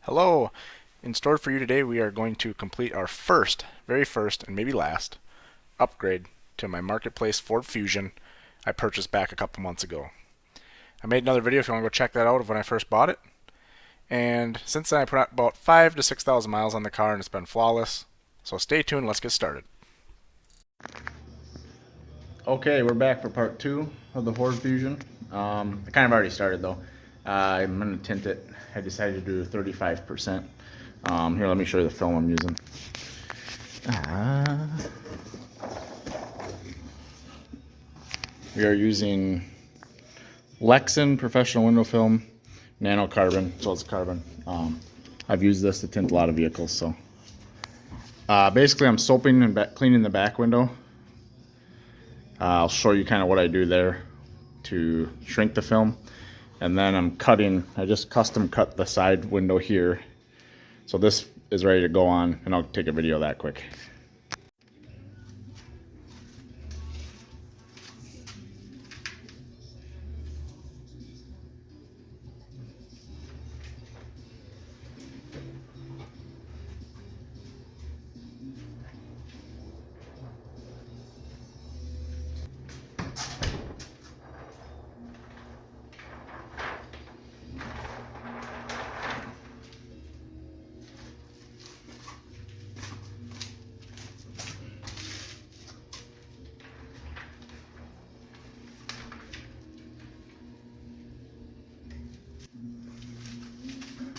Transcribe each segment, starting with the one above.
Hello! In store for you today, we are going to complete our very first, and maybe last, upgrade to my Marketplace Ford Fusion I purchased back a couple months ago. I made another video if you want to go check that out of when I first bought it. And since then, I put out about 5 to 6,000 miles on the car and it's been flawless. So stay tuned, let's get started. Okay, we're back for part 2 of the Ford Fusion. I kind of already started though. I'm going to tint it. I decided to do 35%. Here, let me show you the film I'm using. We are using Lexan professional window film, nano carbon, so it's carbon. I've used this to tint a lot of vehicles. So basically, I'm soaping and cleaning the back window. I'll show you kind of what I do there to shrink the film, and then I'm cutting. I just custom cut the side window here, so this is ready to go on, and I'll take a video of that quick.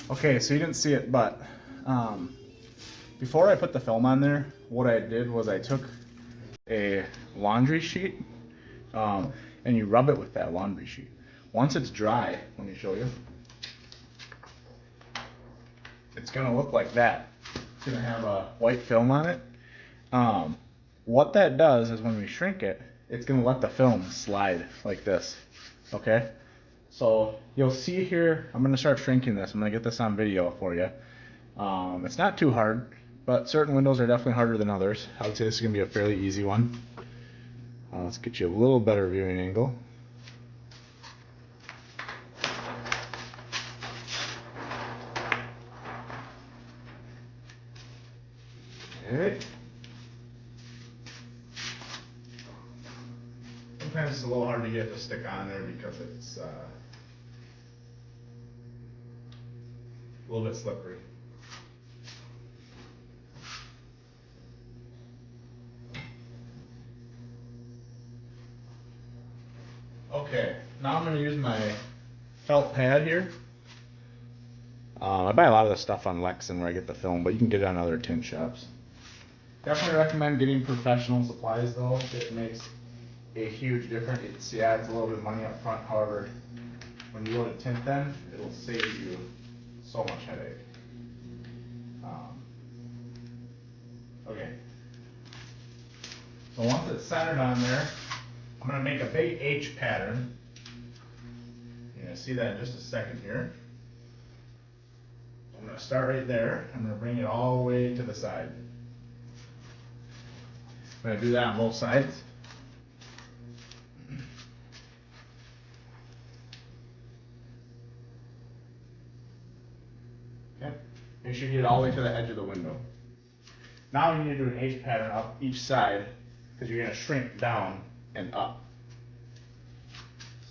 Okay, so you didn't see it, but before I put the film on there, what I did was I took a laundry sheet and you rub it with that laundry sheet. Once it's dry, let me show you. It's gonna look like that. It's gonna have a white film on it. What that does is when we shrink it, it's gonna let the film slide like this. Okay? So you'll see here, I'm gonna start shrinking this. I'm gonna get this on video for you. It's not too hard, but certain windows are definitely harder than others. I would say this is gonna be a fairly easy one. Let's get you a little better viewing angle. Okay. Sometimes it's a little hard to get to stick on there because it's a little bit slippery. Okay, now I'm going to use my felt pad here. I buy a lot of this stuff on Lexan where I get the film, but you can get it on other tint shops. Definitely recommend getting professional supplies though. It makes a huge difference. Yeah, it's a little bit of money up front. However, when you go to tint them, it'll save you so much headache. Okay. So once it's centered on there, I'm going to make a big H pattern. You're going to see that in just a second here. I'm going to start right there. I'm going to bring it all the way to the side. I'm going to do that on both sides. Okay. Make sure you get it all the way to the edge of the window. Now you need to do an H pattern up each side because you're going to shrink down and up.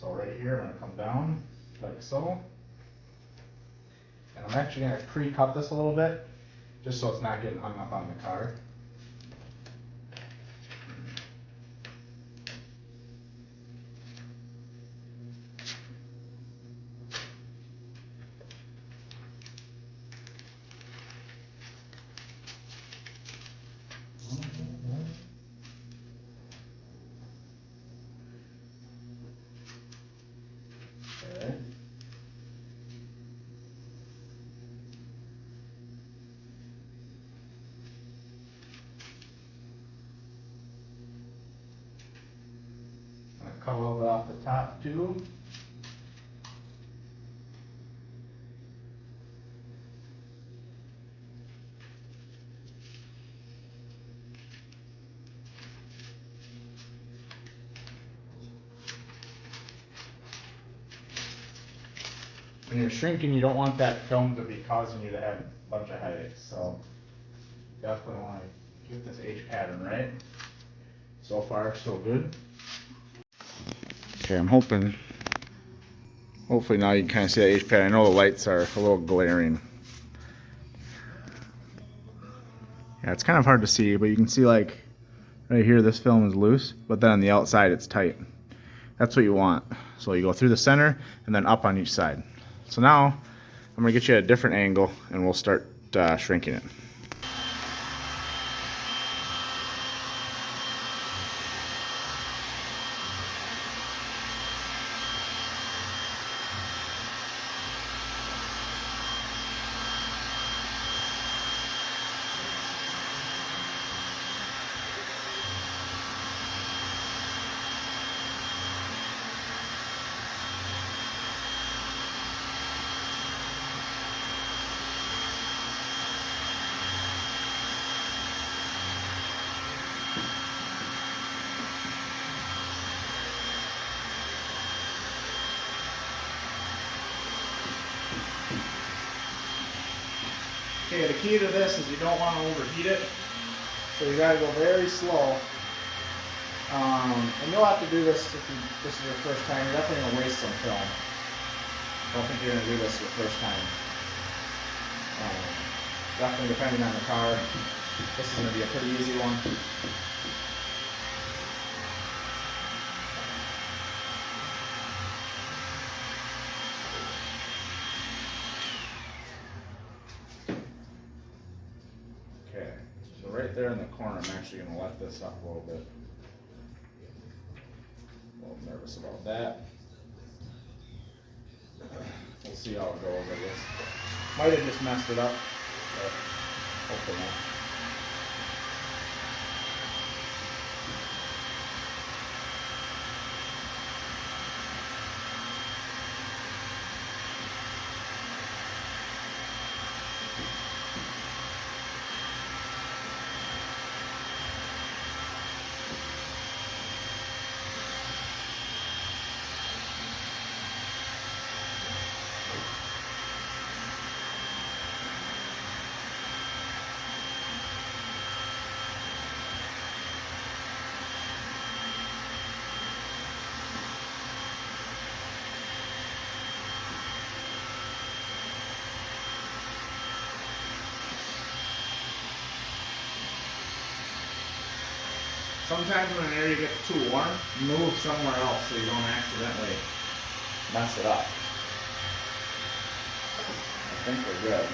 So right here, I'm going to come down like so. And I'm actually going to pre-cut this a little bit just so it's not getting hung up on the car. Okay. I'm going to cut a little bit off the top too. when you're shrinking, you don't want that film to be causing you to have a bunch of headaches. So definitely want to get this H pattern right. So far, so good. Okay, I'm hoping, hopefully now you can kind of see that H pattern. I know the lights are a little glaring. Yeah, it's kind of hard to see, but you can see like right here, this film is loose, but then on the outside it's tight. That's what you want. So you go through the center and then up on each side. So now I'm gonna get you at a different angle and we'll start shrinking it. Okay, the key to this is you don't want to overheat it, so you got to go very slow. And you'll have to do this if this is your first time. You're definitely going to waste some film. I don't think you're going to do this your first time. Definitely depending on the car, this is going to be a pretty easy one. Okay, so right there in the corner, I'm actually going to let this up a little bit. A little nervous about that. We'll see how it goes, I guess. Might have just messed it up, but hopefully not. Sometimes when an area gets too warm, move somewhere else so you don't accidentally mess it up. I think we're good.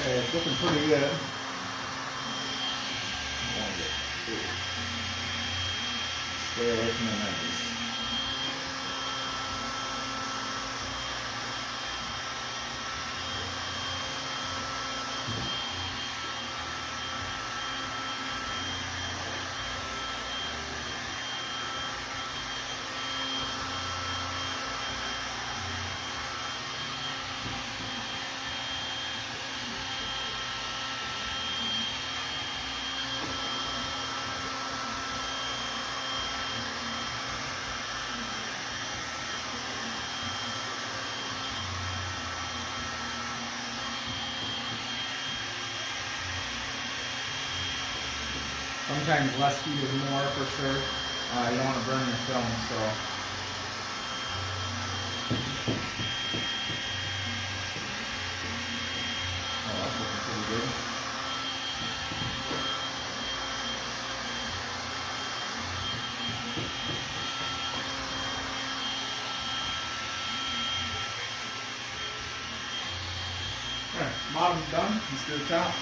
Okay, it's looking pretty good. Stay away from the edges. Sometimes less heat is more for sure. You don't want to burn your film, so. Oh, that's looking pretty good. Alright, bottom's done. Let's do the top.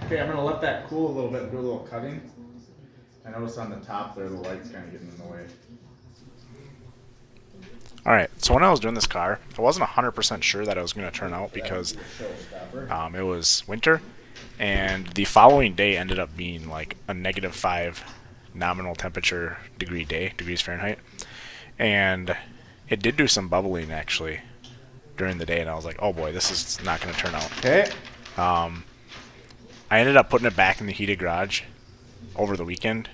Okay, I'm going to let that cool a little bit and do a little cutting. I notice on the top there the light's kind of getting in the way. Alright, so when I was doing this car, I wasn't 100% sure that it was going to turn out because it was winter, and the following day ended up being like a -5 nominal temperature degrees Fahrenheit, and it did do some bubbling actually during the day, and I was like, oh boy, this is not going to turn out. Okay. I ended up putting it back in the heated garage over the weekend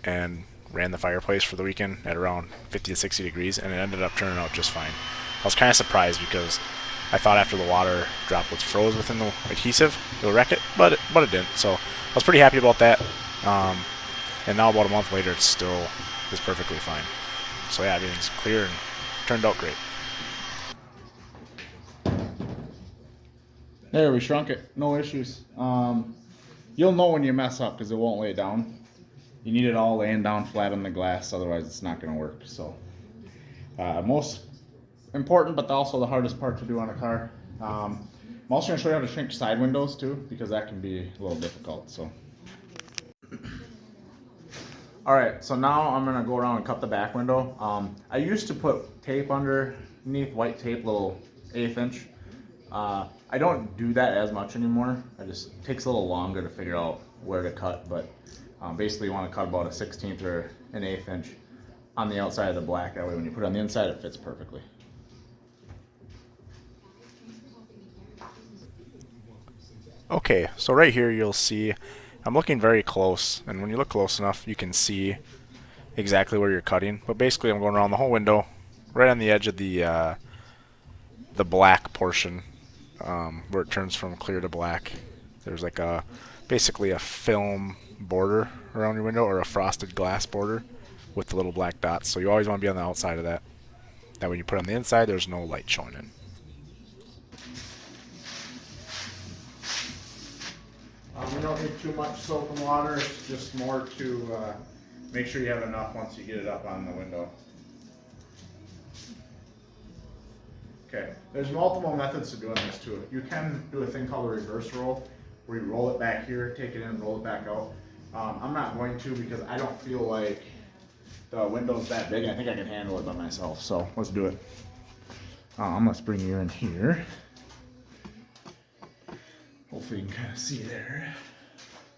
and ran the fireplace for the weekend at around 50 to 60 degrees, and it ended up turning out just fine. I was kind of surprised because I thought after the water droplets froze within the adhesive, it would wreck it, but it didn't. So I was pretty happy about that. And now about a month later, it still is perfectly fine. So yeah, everything's clear and turned out great. There, we shrunk it. No issues. You'll know when you mess up because it won't lay down. You need it all laying down flat on the glass, otherwise it's not going to work. So, most important, but also the hardest part to do on a car. I'm also going to show you how to shrink side windows too, because that can be a little difficult. So, all right. So now I'm going to go around and cut the back window. I used to put tape underneath, white tape, little 1/8 inch. I don't do that as much anymore. It just takes a little longer to figure out where to cut, but basically you want to cut about a 1/16 or an 1/8 inch on the outside of the black. That way when you put it on the inside, it fits perfectly. Okay, so right here you'll see I'm looking very close, and when you look close enough, you can see exactly where you're cutting. But basically I'm going around the whole window, right on the edge of the black portion, where it turns from clear to black. There's like basically a film border around your window, or a frosted glass border with the little black dots. So you always want to be on the outside of that. That when you put it on the inside, there's no light showing in. You don't need too much soap and water. It's just more to make sure you have enough once you get it up on the window. Okay, there's multiple methods to doing this too. You can do a thing called a reverse roll, where you roll it back here, take it in, roll it back out. I'm not going to because I don't feel like the window's that big. I think I can handle it by myself, so let's do it. Let's bring you in here. Hopefully you can kind of see there.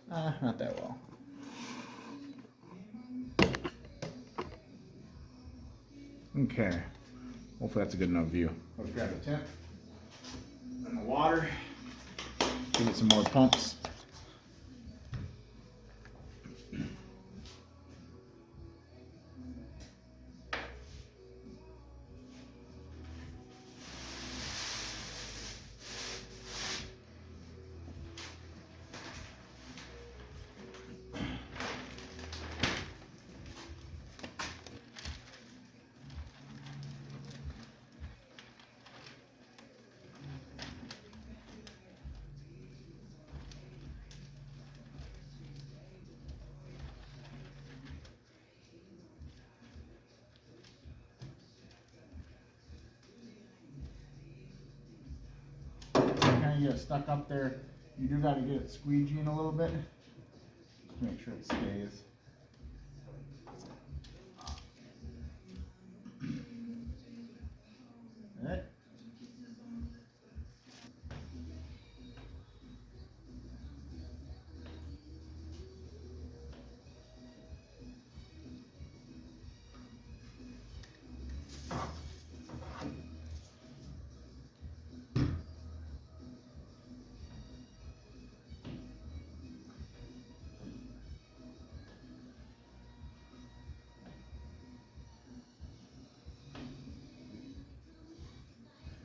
Not that well. Okay. Hopefully that's a good enough view. Let's grab the tint and the water. Give it some more pumps. Kind of get stuck up there. You do got to get it squeegeeing a little bit to make sure it stays. Alright.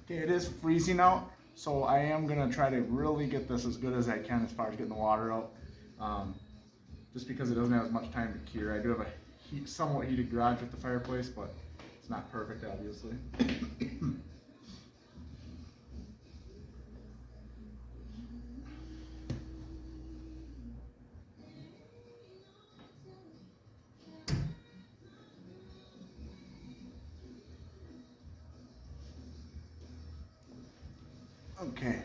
Okay, it is freezing out, so I am going to try to really get this as good as I can as far as getting the water out, just because it doesn't have as much time to cure. I do have a somewhat heated garage with the fireplace, but it's not perfect, obviously. Okay.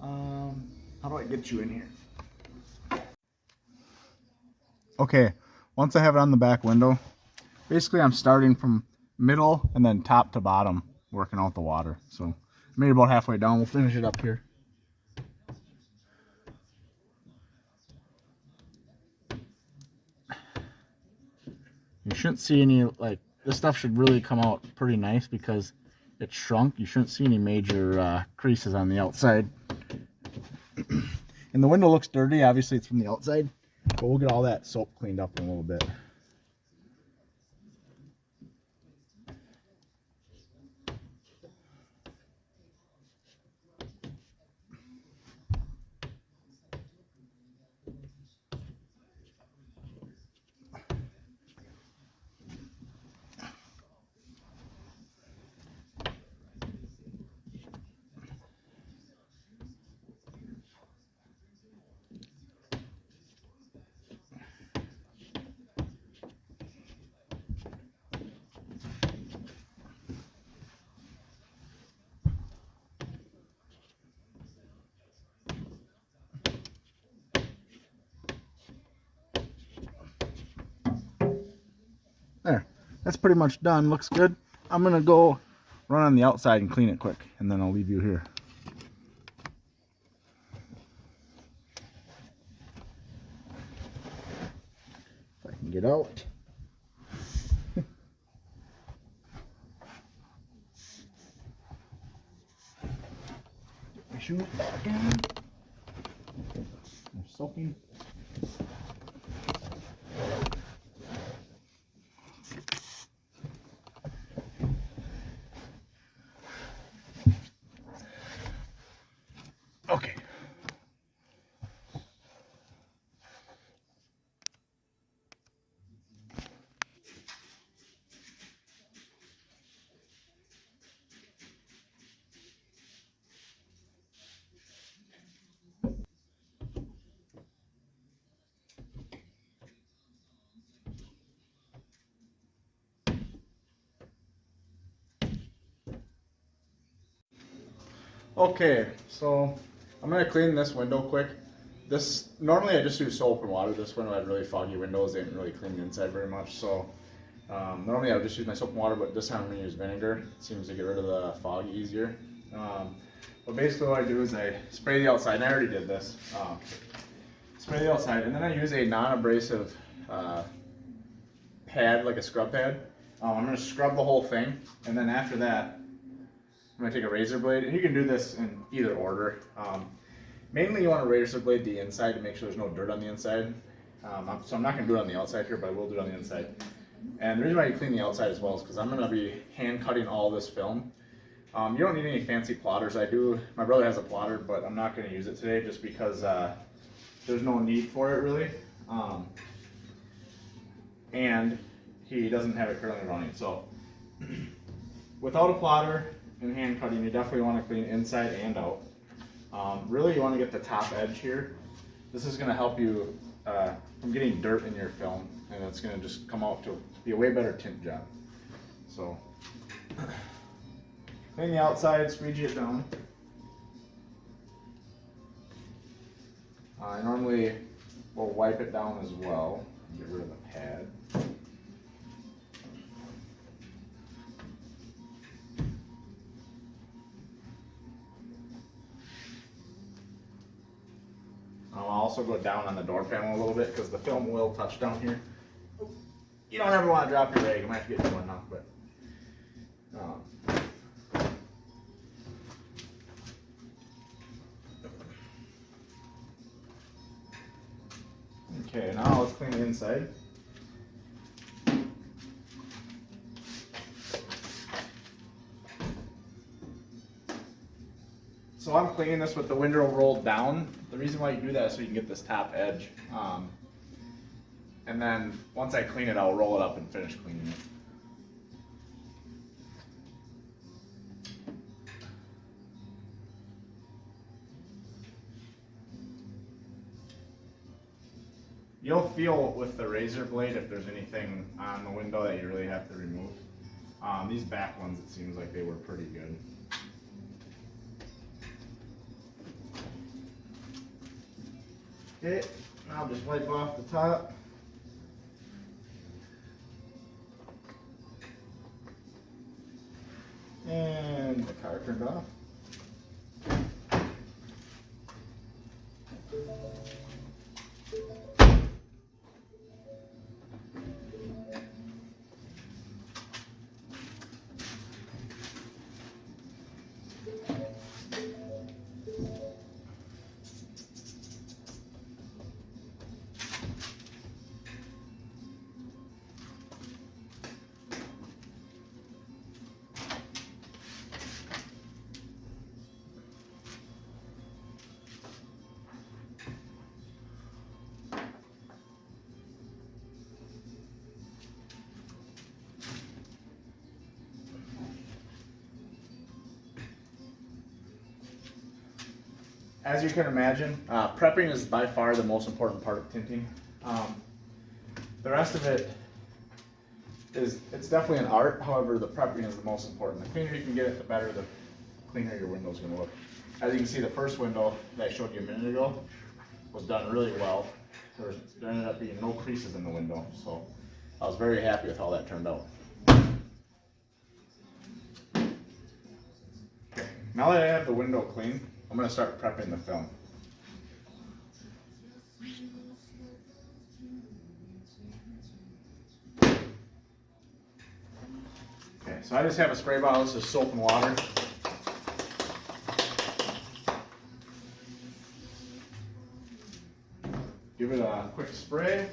How do I get you in here? Okay, once I have it on the back window, basically I'm starting from middle and then top to bottom, working out the water. So maybe about halfway down, we'll finish it up here. shouldn't see any, like, this stuff should really come out pretty nice because it's shrunk. You shouldn't see any major creases on the outside. And the window looks dirty. Obviously, it's from the outside, but we'll get all that soap cleaned up in a little bit. There, that's pretty much done. Looks good. I'm gonna go run on the outside and clean it quick, and then I'll leave you here. If I can get out. Get my shoes back in. They're soaking. Okay. Okay, so I'm gonna clean this window quick. This normally I just use soap and water. This window had really foggy windows. They didn't really clean the inside very much. So normally I would just use my soap and water, but this time I'm gonna use vinegar. It seems to get rid of the fog easier. But basically what I do is I spray the outside, and I already did this. Spray the outside, and then I use a non-abrasive pad, like a scrub pad. I'm gonna scrub the whole thing, and then after that, I'm going to take a razor blade, and you can do this in either order. Mainly you want to razor blade the inside to make sure there's no dirt on the inside. So I'm not going to do it on the outside here, but I will do it on the inside. And the reason why you clean the outside as well is because I'm going to be hand cutting all this film. You don't need any fancy plotters. My brother has a plotter, but I'm not going to use it today just because there's no need for it really. And he doesn't have it currently running. So without a plotter and hand cutting, you definitely want to clean inside and out. Really, you want to get the top edge here. This is going to help you from getting dirt in your film, and it's going to just come out to be a way better tint job. So, clean the outside, squeegee it down. I normally will wipe it down as well, get rid of the pad. I'll also go down on the door panel a little bit because the film will touch down here. You don't ever want to drop your rag. I might have to get new one now, but okay, now let's clean the inside. So I'm cleaning this with the window rolled down. The reason why you do that is so you can get this top edge. And then once I clean it, I'll roll it up and finish cleaning it. You'll feel with the razor blade if there's anything on the window that you really have to remove. These back ones, it seems like they were pretty good. Okay, I'll just wipe off the top. And the car turned off. as you can imagine, prepping is by far the most important part of tinting. The rest of it it's definitely an art. However, the prepping is the most important. The cleaner you can get it, the better, the cleaner your window's going to look. As you can see, the first window that I showed you a minute ago was done really well. There ended up being no creases in the window, so I was very happy with how that turned out. Okay, now that I have the window clean, I'm going to start prepping the film. Okay, so I just have a spray bottle. This is soap and water. Give it a quick spray.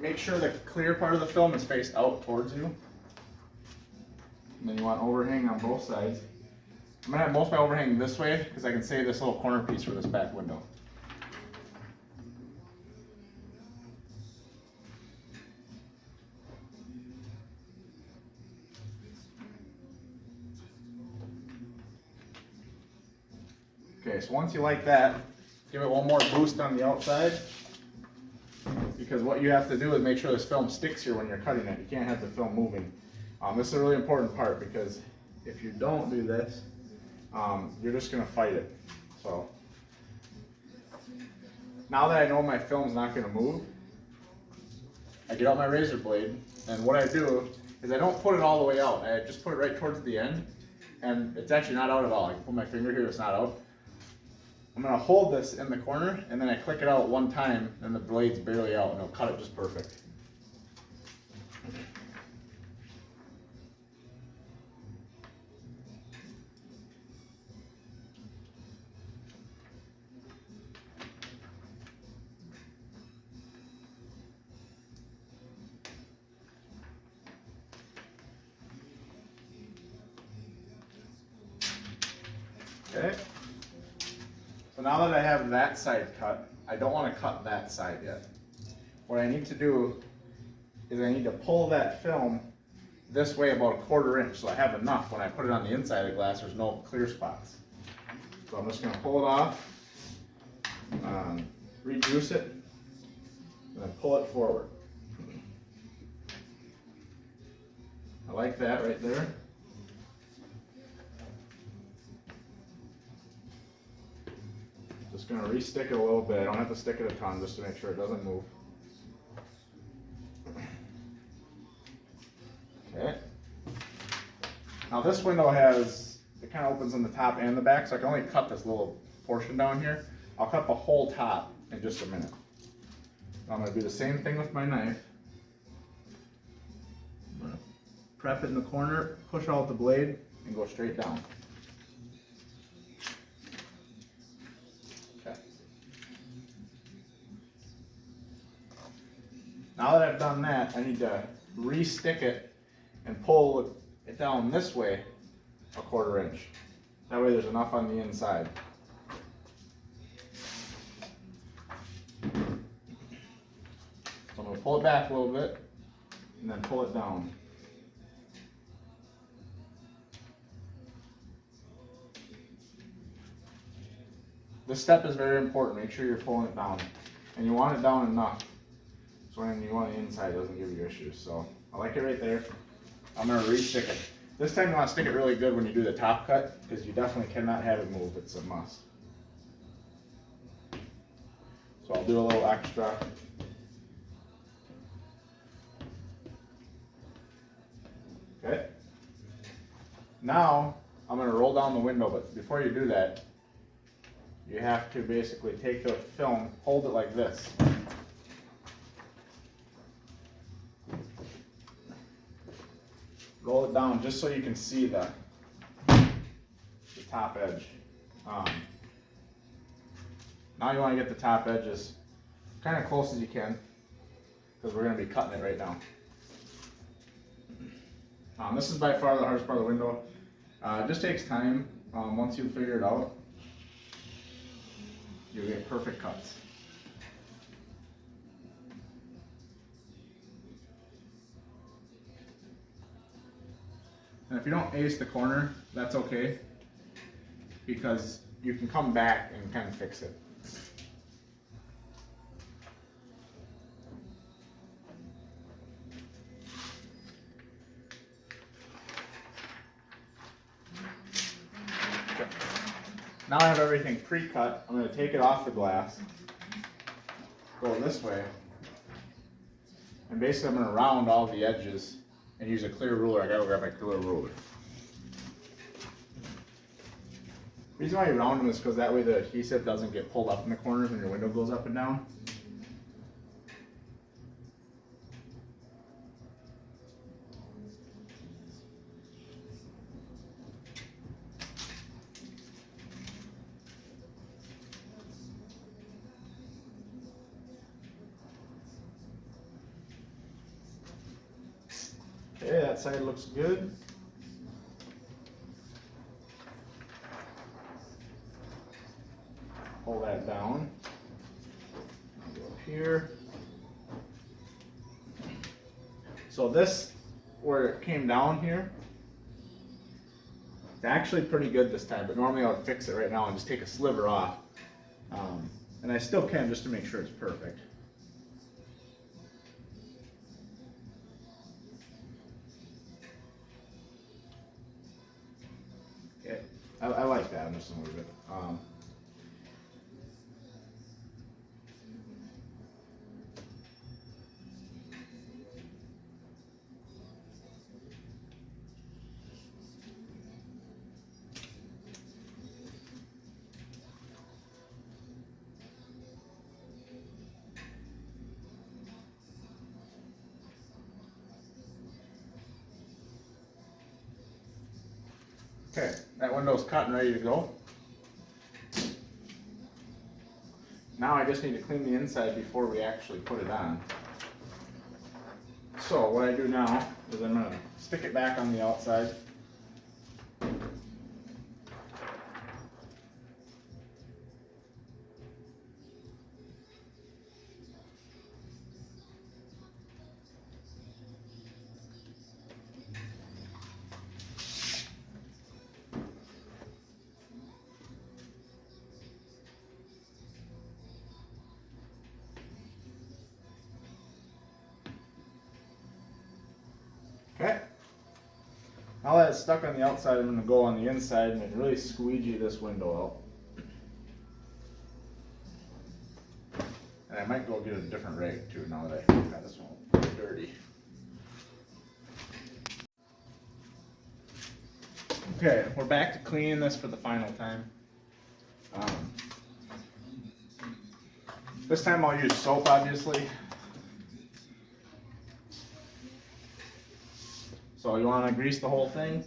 Make sure the clear part of the film is faced out towards you. And then you want overhang on both sides. I'm going to have most of my overhang this way because I can save this little corner piece for this back window. Okay, so once you like that, give it one more boost on the outside, because what you have to do is make sure this film sticks here when you're cutting it. You can't have the film moving. This is a really important part, because if you don't do this, you're just going to fight it. So now that I know my film's not going to move, I get out my razor blade, and what I do is I don't put it all the way out. I just put it right towards the end, and it's actually not out at all. I can put my finger here, it's not out. I'm going to hold this in the corner, and then I click it out one time, and the blade's barely out, and it'll cut it just perfect. Okay. So now that I have that side cut, I don't want to cut that side yet. What I need to do is I need to pull that film this way about 1/4 inch, so I have enough when I put it on the inside of the glass, there's no clear spots. So I'm just going to pull it off, rejuice it, and then pull it forward. I like that right there. Just going to re-stick it a little bit. I don't have to stick it a ton just to make sure it doesn't move. Okay. Now this window it kind of opens on the top and the back, so I can only cut this little portion down here. I'll cut the whole top in just a minute. Now I'm going to do the same thing with my knife. I'm going to prep it in the corner, push out the blade, and go straight down. Now that I've done that, I need to re-stick it and pull it down this way 1/4 inch. That way there's enough on the inside. So I'm going to pull it back a little bit and then pull it down. This step is very important. Make sure you're pulling it down. And you want it down enough. When you want the inside, it doesn't give you issues. So I like it right there. I'm going to re-stick it. This time you want to stick it really good when you do the top cut, because you definitely cannot have it move. It's a must. So I'll do a little extra. Okay. Now I'm going to roll down the window, but before you do that, you have to basically take the film, hold it like this. Roll it down just so you can see the top edge. Now you want to get the top edge as kind of close as you can, because we're going to be cutting it right now. This is by far the hardest part of the window. It just takes time. Once you figure it out, you'll get perfect cuts. And if you don't ace the corner, that's okay. because you can come back and kind of fix it. Now I have everything pre-cut. I'm going to take it off the glass, go this way, and basically I'm going to round all the edges and use a clear ruler. I gotta go grab my clear ruler. The reason why you round them is because that way the adhesive doesn't get pulled up in the corners when your window goes up and down. Okay, that side looks good. Pull that down. Go up here. So this, where it came down here, it's actually pretty good this time, but normally I would fix it right now and just take a sliver off. And I still can just to make sure it's perfect. Okay, I like that. I'm just gonna leave it. Okay, that window's cut and ready to go. Now I just need to clean the inside before we actually put it on. So what I do now is I'm going to stick it back on the outside. Okay. Now that it's stuck on the outside, I'm going to go on the inside and really squeegee this window out. And I might go get a different rag too now that I got this one dirty. Okay, we're back to cleaning this for the final time. This time I'll use soap, obviously. So you want to grease the whole thing.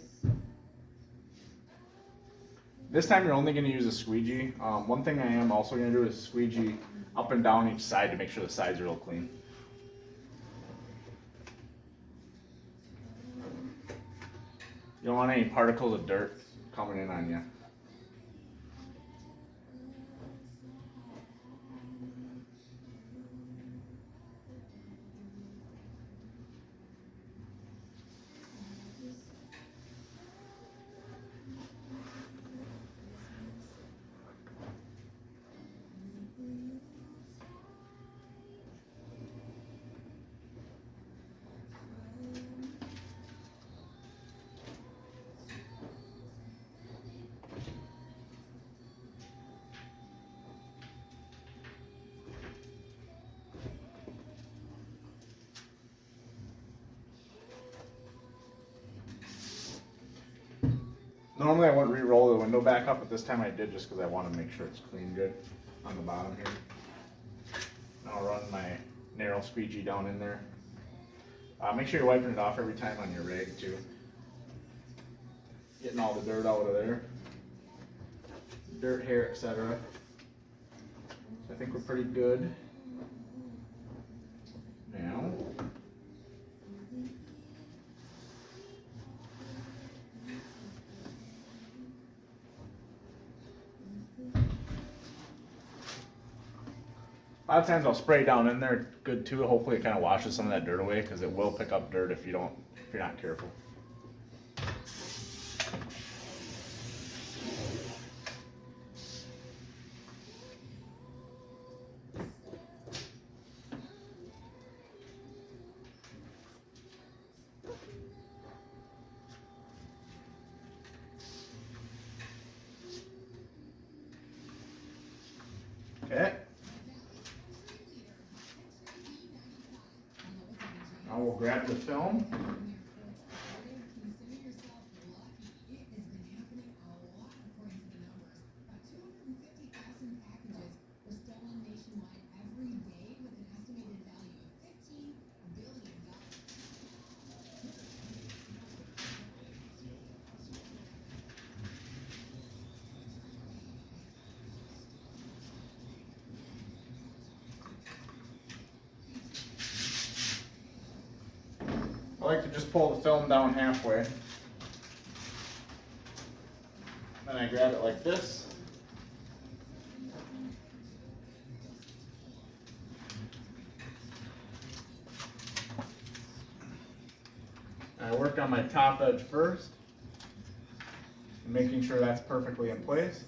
This time you're only going to use a squeegee. One thing I am also going to do is squeegee up and down each side to make sure the sides are real clean. You don't want any particles of dirt coming in on you. Normally I wouldn't re-roll the window back up, but this time I did just because I want to make sure it's clean good on the bottom here. Now I'll run my narrow squeegee down in there. Make sure you're wiping it off every time on your rag too. Getting all the dirt out of there. Dirt, hair, etc. So I think we're pretty good. Now, a lot of times I'll spray down in there good too. Hopefully it kind of washes some of that dirt away because it will pick up dirt if you're not careful. we'll grab the film. I like to just pull the film down halfway. Then I grab it like this. I work on my top edge first, making sure that's perfectly in place.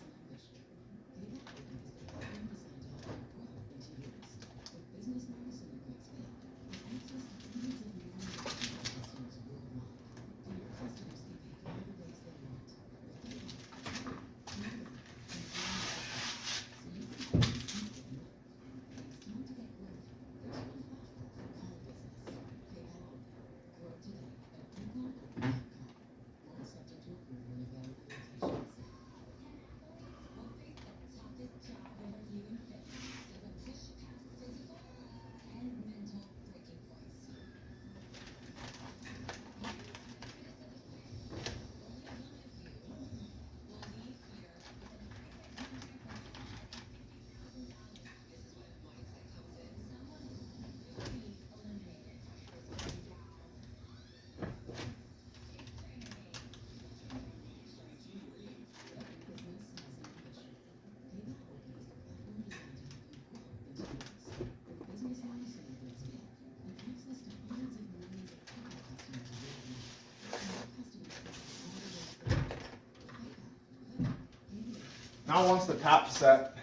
Now once the top's set,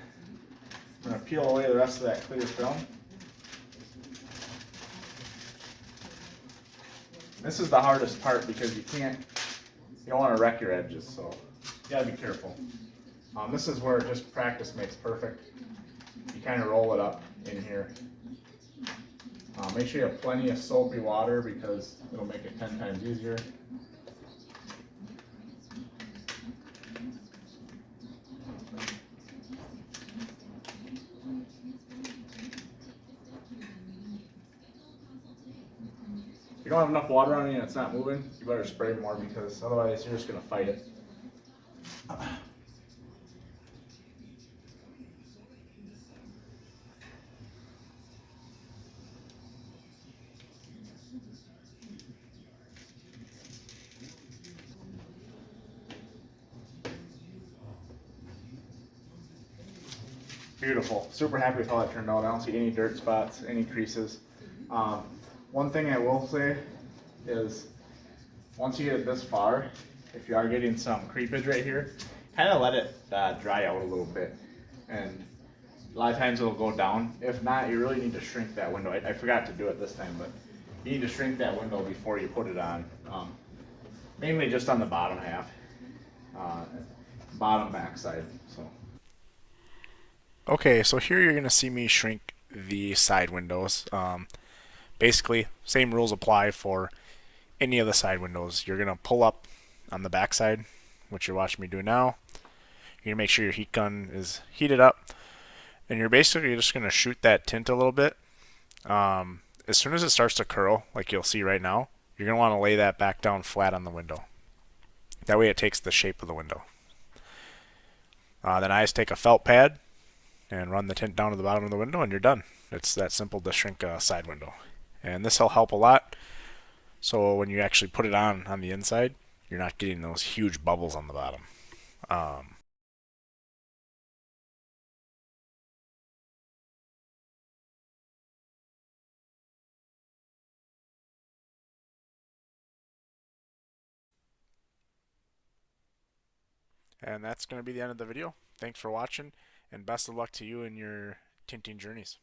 I'm going to peel away the rest of that clear film. This is the hardest part because you don't want to wreck your edges, so you got to be careful. This is where just practice makes perfect. You kind of roll it up in here. Make sure you have plenty of soapy water because it'll make it 10 times easier. If you don't have enough water on it and it's not moving, you better spray more because otherwise you're just going to fight it. Beautiful. Super happy with how that turned out. I don't see any dirt spots, any creases. One thing I will say is once you get it this far, if you are getting some creepage right here, kind of let it dry out a little bit. And a lot of times it'll go down. If not, you really need to shrink that window. I forgot to do it this time, but you need to shrink that window before you put it on. Mainly just on the bottom half, bottom back side. So. Okay, so here you're going to see me shrink the side windows. Basically, same rules apply for any of the side windows. You're going to pull up on the back side, which you're watching me do now. You're going to make sure your heat gun is heated up, and you're basically just going to shoot that tint a little bit. As soon as it starts to curl, like you'll see right now, you're going to want to lay that back down flat on the window. That way it takes the shape of the window. Then I just take a felt pad and run the tint down to the bottom of the window, and you're done. It's that simple to shrink a side window. And this will help a lot. So when you actually put it on the inside, you're not getting those huge bubbles on the bottom. And that's going to be the end of the video. Thanks for watching, and best of luck to you in your tinting journeys.